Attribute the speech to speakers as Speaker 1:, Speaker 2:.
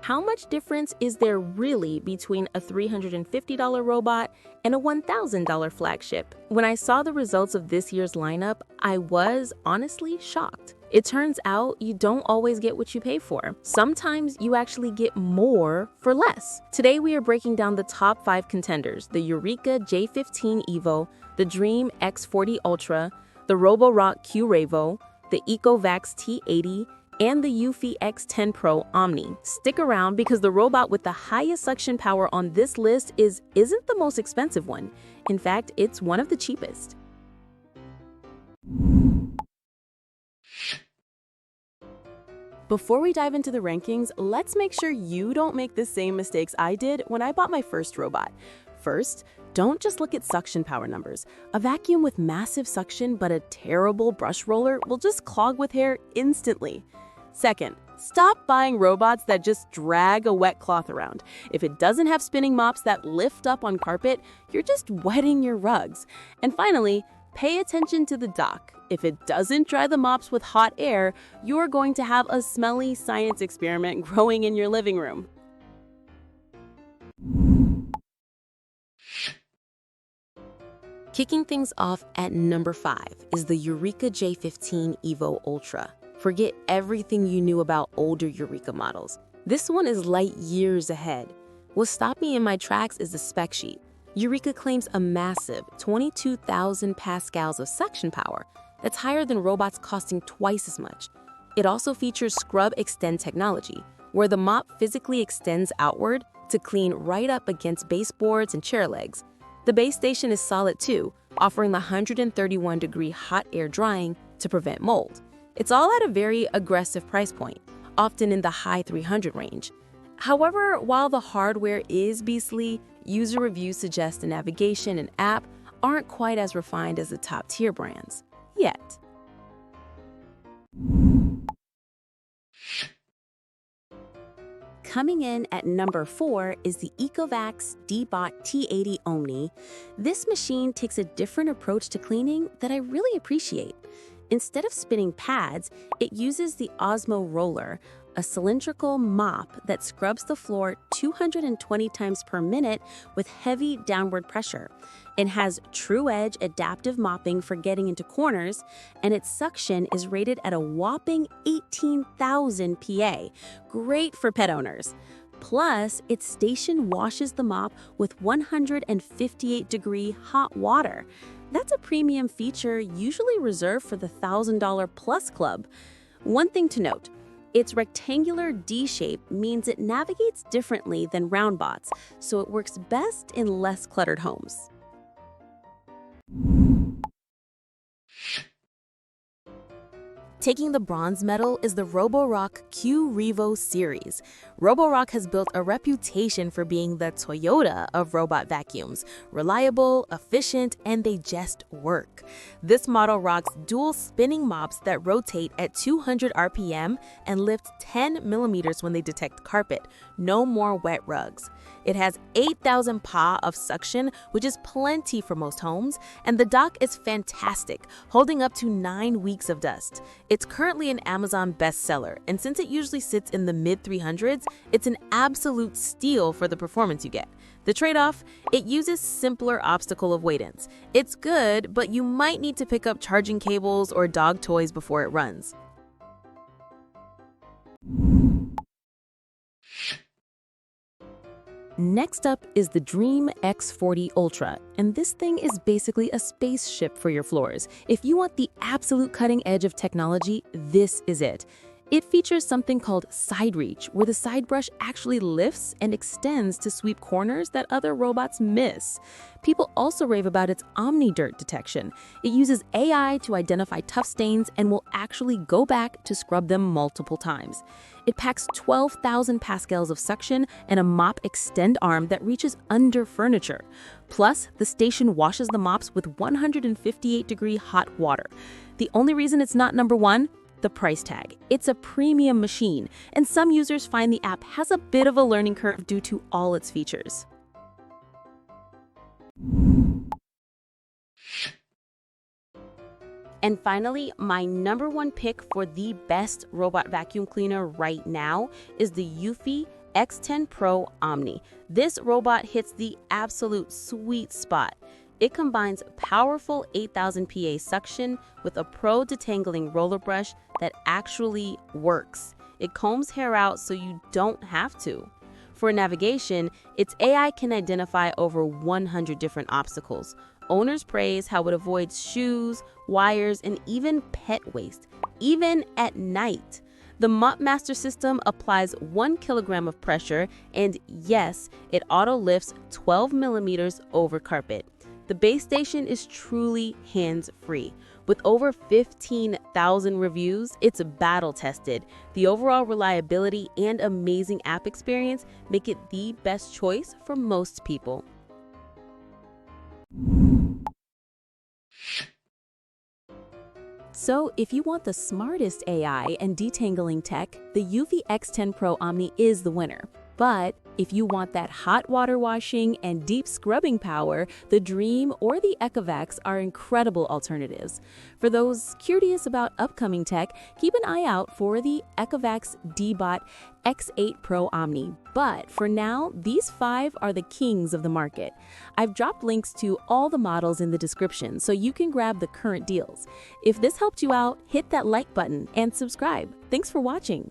Speaker 1: How much difference is there really between a $350 robot and a $1,000 flagship? When I saw the results of this year's lineup, I was honestly shocked. It turns out you don't always get what you pay for. Sometimes you actually get more for less. Today we are breaking down the top 5 contenders: the Eureka J15 Evo, the Dreame X40 Ultra, the Roborock Qrevo, the Ecovacs T80, and the Eufy X10 Pro Omni. Stick around because the robot with the highest suction power on this list isn't the most expensive one. In fact, it's one of the cheapest.
Speaker 2: Before we dive into the rankings, let's make sure you don't make the same mistakes I did when I bought my first robot. First, don't just look at suction power numbers. A vacuum with massive suction but a terrible brush roller will just clog with hair instantly. Second, stop buying robots that just drag a wet cloth around. If it doesn't have spinning mops that lift up on carpet, you're just wetting your rugs. And finally, pay attention to the dock. If it doesn't dry the mops with hot air, you're going to have a smelly science experiment growing in your living room.
Speaker 1: Kicking things off at number 5 is the Eureka J15 Evo Ultra. Forget everything you knew about older Eureka models. This one is light years ahead. What stopped me in my tracks is the spec sheet. Eureka claims a massive 22,000 pascals of suction power. That's higher than robots costing twice as much. It also features Scrub Extend technology, where the mop physically extends outward to clean right up against baseboards and chair legs. The base station is solid too, offering the 131-degree hot air drying to prevent mold. It's all at a very aggressive price point, often in the high $300 range. However, while the hardware is beastly, user reviews suggest the navigation and app aren't quite as refined as the top-tier brands. Yet.
Speaker 2: Coming in at number 4 is the Ecovacs D-Bot T80 Omni. This machine takes a different approach to cleaning that I really appreciate. Instead of spinning pads, it uses the Osmo Roller, a cylindrical mop that scrubs the floor 220 times per minute with heavy downward pressure. It has true edge adaptive mopping for getting into corners, and its suction is rated at a whopping 18,000 PA. Great for pet owners. Plus, its station washes the mop with 158-degree hot water. That's a premium feature usually reserved for the $1,000 plus club. One thing to note, its rectangular D shape means it navigates differently than round bots, so it works best in less cluttered homes. Taking the bronze medal is the Roborock Qrevo Series. Roborock has built a reputation for being the Toyota of robot vacuums. Reliable, efficient, and they just work. This model rocks dual spinning mops that rotate at 200 RPM and lift 10 millimeters when they detect carpet. No more wet rugs. It has 8,000 PA of suction, which is plenty for most homes, and the dock is fantastic, holding up to 9 weeks of dust. It's currently an Amazon bestseller, and since it usually sits in the mid-300s, it's an absolute steal for the performance you get. The trade-off? It uses simpler obstacle avoidance. It's good, but you might need to pick up charging cables or dog toys before it runs. Next up is the Dreame X40 Ultra, and this thing is basically a spaceship for your floors. If you want the absolute cutting edge of technology, this is it. It features something called side reach, where the side brush actually lifts and extends to sweep corners that other robots miss. People also rave about its Omni dirt detection. It uses AI to identify tough stains and will actually go back to scrub them multiple times. It packs 12,000 pascals of suction and a mop extend arm that reaches under furniture. Plus, the station washes the mops with 158-degree hot water. The only reason it's not number 1? The price tag. It's a premium machine, and some users find the app has a bit of a learning curve due to all its features. And finally, my number 1 pick for the best robot vacuum cleaner right now is the Eufy X10 Pro Omni. This robot hits the absolute sweet spot. It combines powerful 8,000 PA suction with a pro detangling roller brush that actually works. It combs hair out so you don't have to. For navigation, its AI can identify over 100 different obstacles. Owners praise how it avoids shoes, wires, and even pet waste, even at night. The Mop Master system applies 1 kilogram of pressure, and yes, it auto lifts 12 millimeters over carpet. The base station is truly hands-free. With over 15,000 reviews, it's battle-tested. The overall reliability and amazing app experience make it the best choice for most people.
Speaker 1: So, if you want the smartest AI and detangling tech, the Eufy X10 Pro Omni is the winner. But if you want that hot water washing and deep scrubbing power, the Dreame or the Ecovacs are incredible alternatives. For those curious about upcoming tech, keep an eye out for the Ecovacs X8 Pro Omni. But for now, these 5 are the kings of the market. I've dropped links to all the models in the description so you can grab the current deals. If this helped you out, hit that like button and subscribe. Thanks for watching.